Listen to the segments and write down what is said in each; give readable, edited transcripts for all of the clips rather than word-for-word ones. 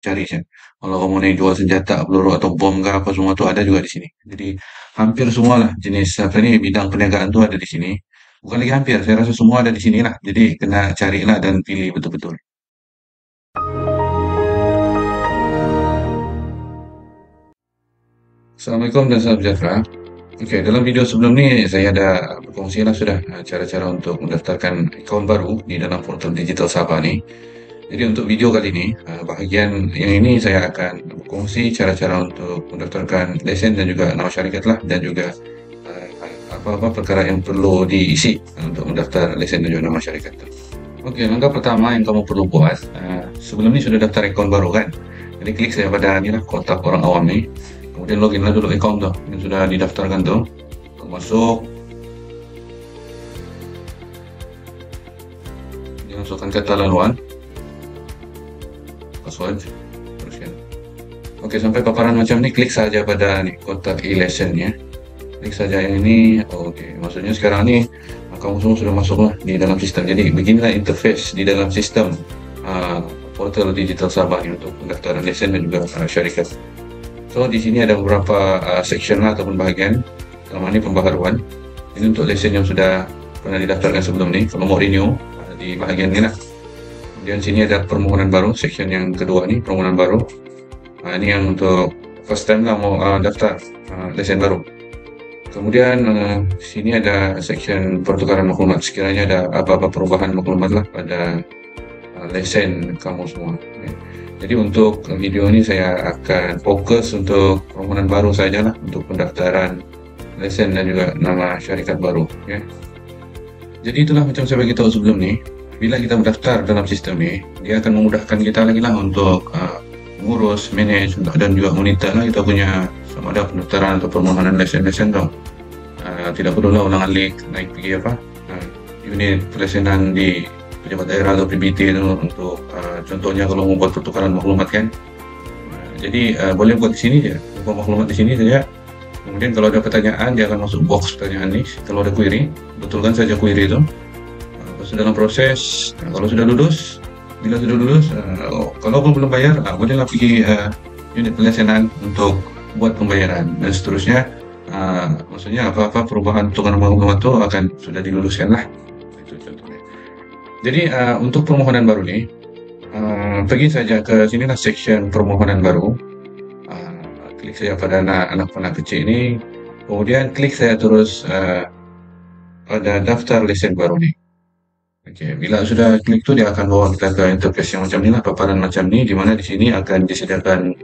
cari saja. Kalau kamu nih jual senjata, peluru atau bom ke apa semua tuh ada juga di sini. Jadi hampir semua lah jenis apa nih bidang perniagaan tuh ada di sini. Bukan lagi hampir, saya rasa semua ada di sini lah. Jadi kena carilah dan pilih betul-betul. Assalamualaikum dan salam sejahtera. Oke, dalam video sebelum ini saya ada berkongsi lah sudah cara-cara untuk mendaftarkan account baru di dalam portal digital Sabah nih. Jadi untuk video kali ini, bahagian yang ini saya akan berkongsi cara-cara untuk mendaftarkan lesen dan juga nama syarikat lah dan juga eh, apa-apa perkara yang perlu diisi untuk mendaftar lesen dan juga nama syarikat itu. Oke, langkah pertama yang kamu perlu buat, sebelum ini sudah daftar account baru kan? Jadi klik saja pada ini lah kotak orang awam nih. Kemudian login lah dulu account tuh yang sudah didaftarkan tuh. Masuk, masukkan kata laluan, password, teruskan. Oke, sampai paparan macam ini, klik saja pada nih, kotak e-lesson ya. Klik saja yang ini. Oke, maksudnya sekarang ini kamu semua sudah masuk lah di dalam sistem. Jadi beginilah interface di dalam sistem uh, portal digital Sabah ini untuk pendaftaran lesen dan juga syarikat. So di sini ada beberapa section lah ataupun bahagian. Pertama ini pembaharuan. Ini untuk lesen yang sudah pernah didaftarkan sebelum ini. Kalau mau renew di bahagian ini lah. Kemudian sini ada permohonan baru, section yang kedua nih, permohonan baru. Ini yang untuk first time lah mau daftar lesen baru. Kemudian sini ada section pertukaran maklumat. Sekiranya ada apa-apa perubahan maklumat lah pada lesen kamu semua. Ya. Jadi untuk video ini saya akan fokus untuk permohonan baru saja lah untuk pendaftaran lesen dan juga nama syarikat baru. Ya. Jadi itulah macam saya bagi tahu sebelum ini. Bila kita mendaftar dalam sistem ini, dia akan memudahkan kita lagi lah untuk mengurus, manage dan juga monitor lah kita punya sama ada pendaftaran atau permohonan lesen-lesen tuh. Tidak perlu lah ulang-alik naik pergi apa unit pelesenan di pejabat daerah atau PBT itu untuk contohnya kalau mau buat pertukaran maklumat kan. Jadi boleh buat di sini ya, buat maklumat di sini saja. Kemudian kalau ada pertanyaan dia akan masuk box pertanyaan nih. Kalau ada query, betulkan saja query itu. Sudah dalam proses, kalau sudah lulus, bila sudah lulus, kalau belum bayar, bolehlah pergi unit pelesenan untuk buat pembayaran dan seterusnya. Maksudnya apa-apa perubahan pertukaran maklumat itu akan sudah diluluskan lah. Itu contohnya. Jadi untuk permohonan baru nih, pergi saja ke sinilah section permohonan baru. Klik saja pada anak panah kecil ini, kemudian klik saya terus pada daftar lesen baru nih. Oke, bila sudah klik itu dia akan bawa kita ke interface yang macam ini lah, paparan macam ini, di mana di sini akan disediakan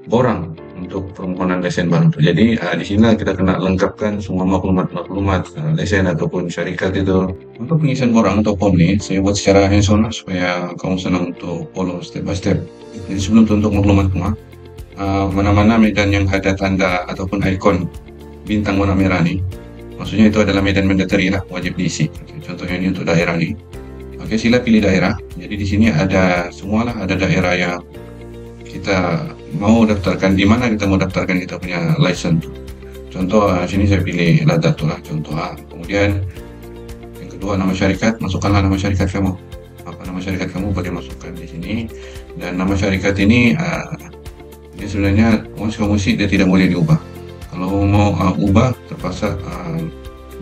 borang untuk permohonan lesen baru. Jadi di sini kita kena lengkapkan semua maklumat lesen ataupun syarikat itu. Untuk pengisian borang atau form ini saya buat secara hands-on lah supaya kamu senang untuk follow step by step. Jadi sebelum itu untuk maklumat semua, mana-mana medan yang ada tanda ataupun ikon bintang warna merah nih, maksudnya itu adalah medan mandatory lah, wajib diisi. Contohnya ini untuk daerah nih. Oke, sila pilih daerah. Jadi di sini ada semualah, ada daerah yang kita mau daftarkan, di mana kita mau daftarkan kita punya license. Contoh sini saya pilih Ladakh lah contoh. Kemudian yang kedua nama syarikat, masukkanlah nama syarikat kamu. Apa nama syarikat kamu boleh masukkan di sini. Dan nama syarikat ini dia sebenarnya once kamu isi dia tidak boleh diubah. Kalau mau ubah terpaksa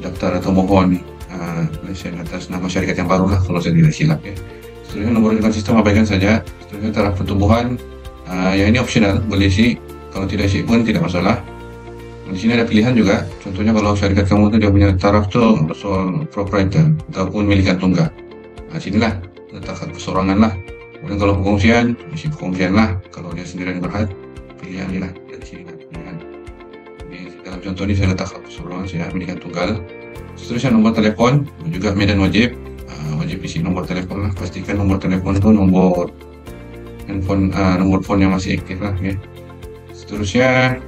daftar atau mohon lesen atas nama syarikat yang baru lah kalau saya tidak silap ya. Seterusnya nomor rekening sistem abaikan saja. Seterusnya taraf pertumbuhan yang ini optional, boleh isi. Kalau tidak isi pun tidak masalah. Di sini ada pilihan juga. Contohnya kalau syarikat kamu itu dia punya taraf tuh soal proprietor ataupun milikan tunggal. Sinilah letak persorangan lah. Kemudian kalau pengungsian, isi pengungsian lah. Kalau dia sendirian berhad, pilihan ini lah dari sini lah. Pilihan. Dalam contoh ini saya letak persorangan saya milikan tunggal. Seterusnya nomor telepon juga medan wajib. Wajib isi nomor telepon lah. Pastikan nomor telepon itu nomor handphone, nomor phone yang masih aktif lah ya. Seterusnya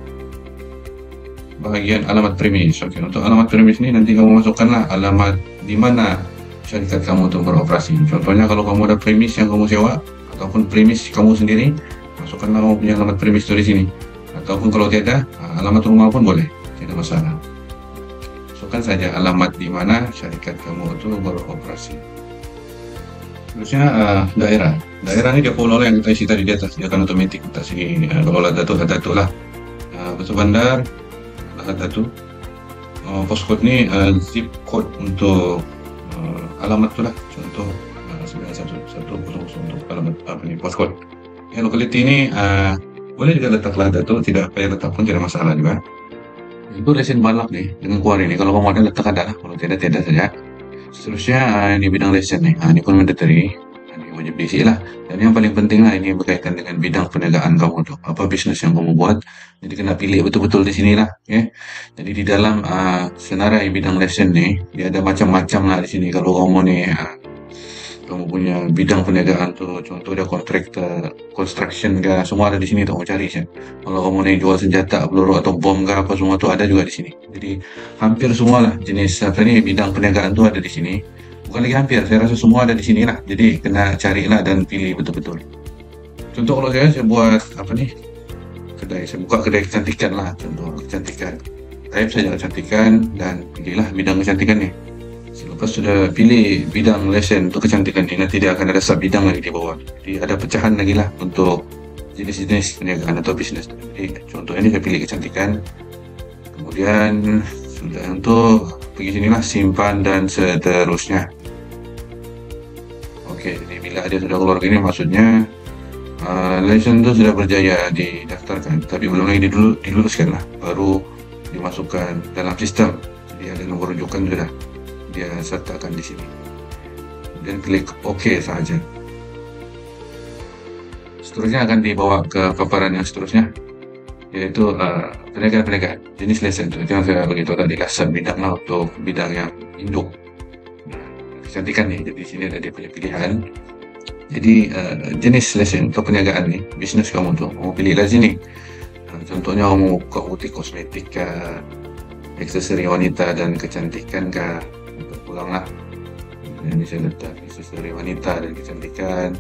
bahagian alamat premis. Oke, untuk alamat premis ini nanti kamu masukkanlah alamat di mana syarikat kamu itu beroperasi. Contohnya kalau kamu ada premis yang kamu sewa ataupun premis kamu sendiri, masukkanlah kamu punya alamat premis itu di sini. Ataupun kalau tidak, alamat rumah pun boleh, tidak masalah. Masukkan saja alamat di mana syarikat kamu itu beroperasi. Terusnya daerah. Daerah ini dia follow yang kita isi tadi di atas, dia akan otomatis kita isi kalau datu lah. Batu bandar, datu. Postcode ini zip code untuk alamat tu lah. Contoh 9110 untuk alamat apa ni postcode. Locality ini boleh juga letaklah datu, tidak payah letak pun tidak masalah juga. Itu lesen balap nih dengan kuari ini. Kalau kamu ada letak ada lah, kalau tidak saja. Seterusnya ini bidang lesen nih. Ini pun mandatory. Ini wajib diisi lah. Dan yang paling penting lah ini berkaitan dengan bidang perniagaan kamu tuh. Apa bisnis yang kamu buat. Jadi kena pilih betul-betul di sini lah. Okay? Jadi di dalam senarai bidang lesen nih, dia ada macam-macam lah di sini. Kalau kamu nih kamu punya bidang perniagaan tuh, contoh dia kontraktor, construction kah, semua ada di sini tuh, mau cari sih. Kalau kamu nih jual senjata, peluru atau bom kah, apa semua tuh ada juga di sini. Jadi hampir semua lah jenis apa nih bidang perniagaan tuh ada di sini. Bukan lagi hampir, saya rasa semua ada di sini lah. Jadi kena carilah dan pilih betul-betul. Contoh kalau saya buat apa nih saya buka kedai kecantikan lah, contoh kecantikan. Type saja kecantikan dan pilihlah bidang kecantikan nih. Selepas sudah pilih bidang lesen untuk kecantikan ini, nanti dia akan ada sub bidang lagi di bawah. Jadi ada pecahan lagi lah untuk jenis-jenis perniagaan atau bisnis. Jadi contoh ini saya pilih kecantikan. Kemudian sudah untuk pergi sinilah simpan dan seterusnya. Oke, jadi bila dia sudah keluar gini maksudnya lesen itu sudah berjaya didaftarkan, tapi belum lagi diluluskan lah, baru dimasukkan dalam sistem. Jadi ada nomor rujukan sudah dia sertakan di sini. Dan klik OK saja. Seterusnya akan dibawa ke paparan yang seterusnya, yaitu perniagaan jenis lesen. Itu yang saya beritahu tadi lah, bidang lah untuk bidang yang induk. Kecantikan nih, jadi di sini ada dia punya pilihan. Jadi jenis lesen untuk perniagaan nih, bisnis kamu tuh mau pilih lah sini. Contohnya kamu buka butik kosmetik kah, aksesori wanita dan kecantikan kah, untuk pulang lah. Ini saya letak aksesori wanita dan kecantikan.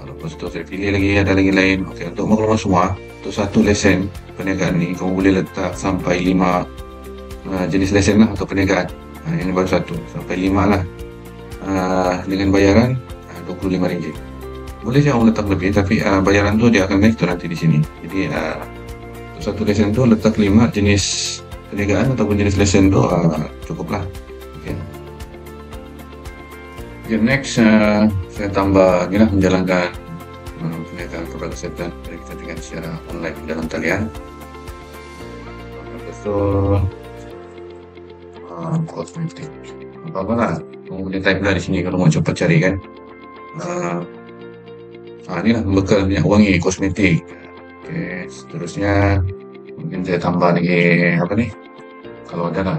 Lepas itu saya pilih lagi, ada lagi lain. Oke, untuk maklumat semua, untuk satu lesen perniagaan ini kamu boleh letak sampai 5 jenis lesen lah untuk perniagaan. Ini baru satu, sampai 5 lah. Dengan bayaran RM25. Boleh sih kamu letak lebih, tapi bayaran tuh dia akan naik tuh nanti di sini. Jadi untuk satu lesen tuh letak 5 jenis perniagaan ataupun jenis lesen tuh cukup lah. Oke, next saya tambah gini lah, menjalankan perniagaan produk kesehatan dari kecantikan secara online dalam talian. Betul. Kosmetik apa lah, kamu boleh type lah di sini kalau mau cepat cari kan. Ini lah bekal minyak wangi kosmetik. Oke, seterusnya mungkin saya tambah lagi apa nih, kalau ada lah,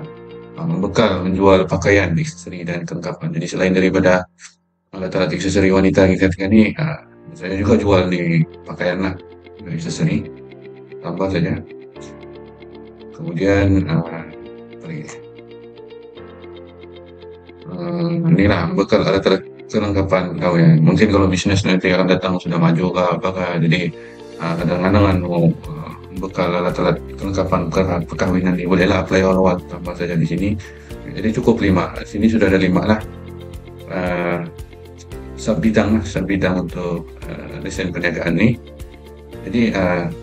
bekal menjual pakaian, aksesori dan kelengkapan. Jadi selain daripada alat-alat aksesori wanita kecantikan ini, saya juga jual di pakaian lah, aksesori, tambah saja. Kemudian inilah bekal alat-alat kelengkapan kau ya. Mungkin kalau bisnis nanti akan datang sudah maju kah apakah, jadi kadang-kadang mau bekal alat-alat kelengkapan perkawinan ini bolehlah apply all tambah saja di sini. Jadi cukup 5. Sini sudah ada 5 lah sub bidang untuk lesen perniagaan ini. Jadi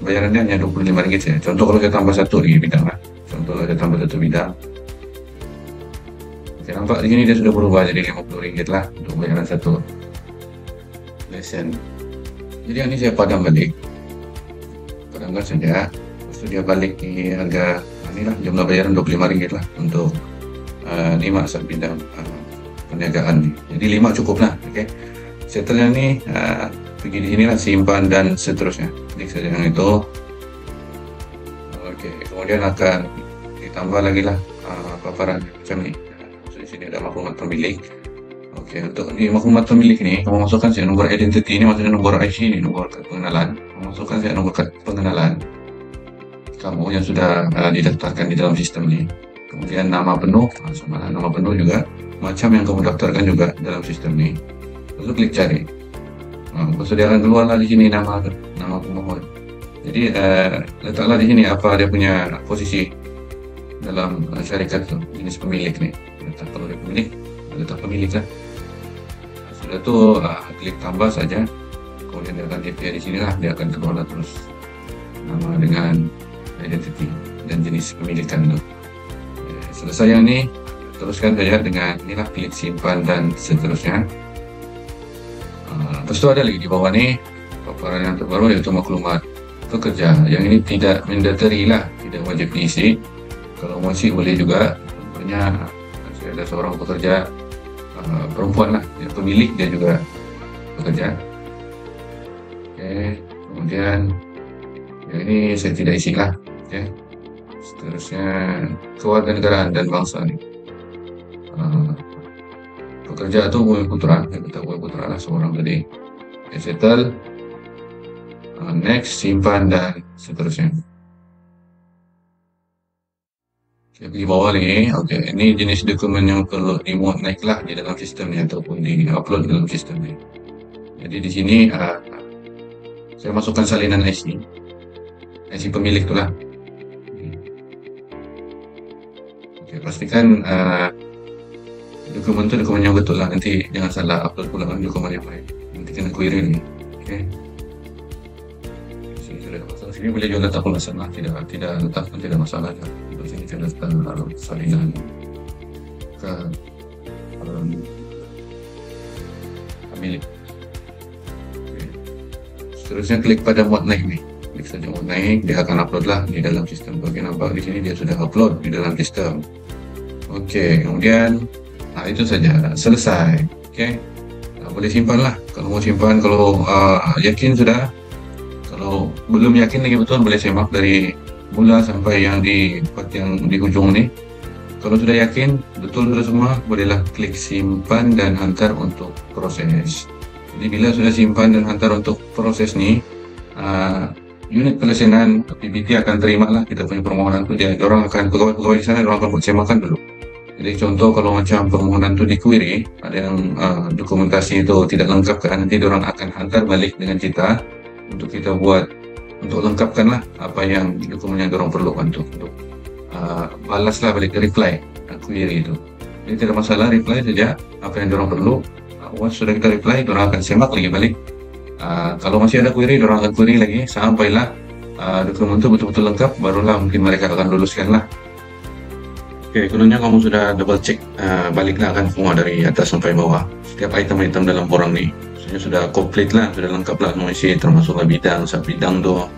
bayarannya hanya RM25 saja. Contoh kalau saya tambah satu lagi bidang lah. Contoh kalau saya tambah satu bidang. Oke, nampak di sini dia sudah berubah jadi RM50 lah untuk bayaran satu lesen. Jadi ini saya padam balik. Padamkan saja. Terus dia balik di harga inilah jumlah bayaran RM25 lah untuk 5 sub bidang perniagaan. Jadi 5 cukup lah. Oke. Setelahnya nih pergi di sini lah simpan dan seterusnya. Klik saja yang itu. Oke, kemudian akan ditambah lagi lah paparan macam ini. Di sini ada maklumat pemilik. Oke, untuk di maklumat pemilik ini kamu masukkan saja nomor identity, ini maksudnya nomor IC, ini nomor pengenalan. Kamu masukkan saja nomor pengenalan kamu yang sudah didaftarkan di dalam sistem ini. Kemudian nama penuh, sama nama penuh juga macam yang kamu daftarkan juga dalam sistem ini. Lalu klik cari. Lepas dia akan keluarlah di sini nama pemohon. Jadi letaklah di sini apa dia punya posisi dalam syarikat tuh, jenis pemilik nih. Letak pemilik lah. Sudah itu klik tambah saja, kemudian dia akan DP di sinilah, dia akan keluar terus nama dengan identity dan jenis pemilikan itu. Selesai yang ini, teruskan saja dengan inilah, klik simpan dan seterusnya. Lepas itu ada lagi di bawah nih paparan yang terbaru, yaitu maklumat pekerja. Yang ini tidak mandatory lah, tidak wajib diisi. Kalau masih boleh juga. Contohnya saya ada seorang pekerja perempuan lah, dia pemilik, dia juga pekerja. Oke, kemudian yang ini saya tidak isi lah. Oke, seterusnya kewarganegaraan dan bangsa nih. Pekerja atau Bumi Putra, kita Bumi Putra lah seorang tadi. Oke, settle, next, simpan dan seterusnya. Oke, di bawah nih, oke, ini jenis dokumen yang perlu dimuat naik lah di dalam sistem ini ataupun di-upload di dalam sistem ini. Jadi di sini saya masukkan salinan IC pemilik itulah. Oke, pastikan dokumen itu dokumen yang betul lah, nanti jangan salah upload pula kan dokumen yang lain, nanti kena query nih. Oke, sini sudah ada masalah, sini boleh juga letak ulasan lah, tidak letak pun tidak masalah ya. Di sini saya letak salinan ke pemilik. Oke. Seterusnya klik pada muat naik nih, klik saja muat naik, dia akan upload lah di dalam sistem. Bagi nampak di sini dia sudah upload di dalam sistem. Oke, kemudian itu saja, selesai. Oke, boleh simpan lah kalau mau simpan. Kalau yakin sudah, kalau belum yakin lagi betul, boleh semak dari mula sampai yang di part yang di ujung nih. Kalau sudah yakin betul sudah semua, bolehlah klik simpan dan hantar untuk proses. Jadi bila sudah simpan dan hantar untuk proses nih, unit pelayanan PBT akan terima lah kita punya permohonan itu. Dia orang akan, pegawai di sana orang akan buat semakan dulu. Jadi contoh kalau macam permohonan itu di query, ada yang dokumentasi itu tidak lengkap kan, nanti orang akan hantar balik dengan kita untuk kita buat, untuk lengkapkan lah apa yang dokumen yang orang perlukan untuk balaslah balik reply query itu. Jadi tidak masalah, reply saja apa yang orang perlu. Once sudah kita reply, orang akan semak lagi balik. Kalau masih ada query, orang akan query lagi sampailah dokumen itu betul-betul lengkap, barulah mungkin mereka akan luluskan lah. Oke, kononnya kamu sudah double check baliklah kan semua dari atas sampai bawah. Setiap item-item dalam borang nih maksudnya sudah komplit lah, sudah lengkap lah mengisi, termasuklah bidang, sub-bidang tuh.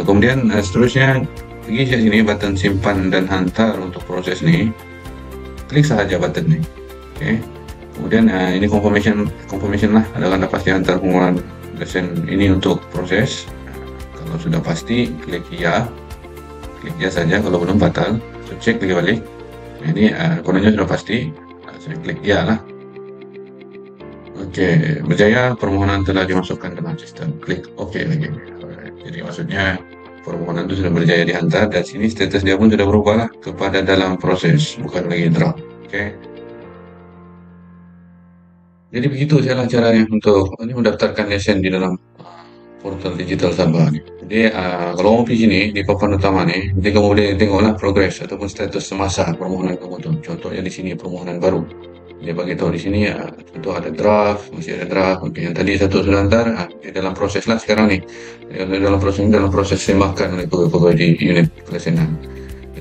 Kemudian seterusnya pergi ke sini button simpan dan hantar untuk proses nih. Klik saja button nih. Oke. Kemudian ini confirmation lah, adalah pasti hantar pengumuman lesson ini untuk proses. Kalau sudah pasti klik ya saja, kalau belum batal. Cek lagi balik. Nah, ini kononnya sudah pasti, saya klik ya lah. Oke, berjaya, permohonan telah dimasukkan dalam sistem. Klik OK lagi. Jadi maksudnya permohonan itu sudah berjaya dihantar, dan sini status dia pun sudah berubah lah kepada dalam proses, bukan lagi draft. Oke. Jadi begitu caranya untuk ini mendaftarkan lesen di dalam portal digital Sabah nih. Jadi kalau kamu di sini di papan utama nih, nanti kamu boleh tengoklah progres ataupun status semasa permohonan kamu tuh. Contohnya di sini permohonan baru. Dia bagi tahu di sini contoh ada draft, masih ada draft. Oke, yang tadi satu sudah hantar, di dalam proses lah sekarang nih. Dalam proses semakan oleh pegawai di unit pelayanan.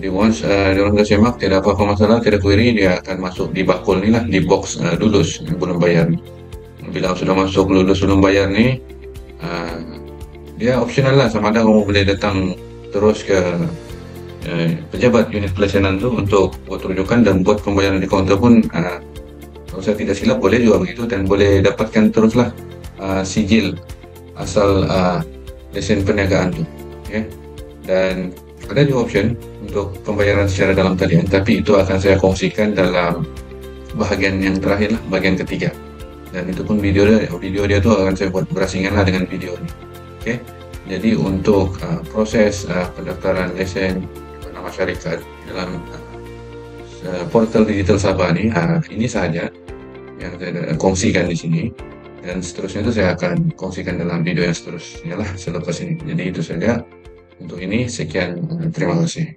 Jadi once orang sudah semak, tidak apa-apa masalah, tidak query, dia akan masuk di bakul nih lah, di box lulus yang belum bayar. Bila sudah masuk lulus belum bayar nih, dia opsional lah, sama ada kamu boleh datang terus ke pejabat unit pelayanan itu untuk buat rujukan dan buat pembayaran di kaunter pun, kalau saya tidak silap boleh juga begitu, dan boleh dapatkan teruslah sijil asal lesen perniagaan itu. Okay? Dan ada juga option untuk pembayaran secara dalam talian, tapi itu akan saya kongsikan dalam bahagian yang terakhir lah, bagian ketiga. Dan itu pun video dia tuh akan saya buat berasingan lah dengan video ini. Oke, jadi untuk proses pendaftaran lesen nama syarikat dalam portal digital Sabah ini saja yang saya kongsikan di sini, dan seterusnya itu saya akan kongsikan dalam video yang seterusnya lah selepas ini. Jadi itu saja untuk ini, sekian, terima kasih.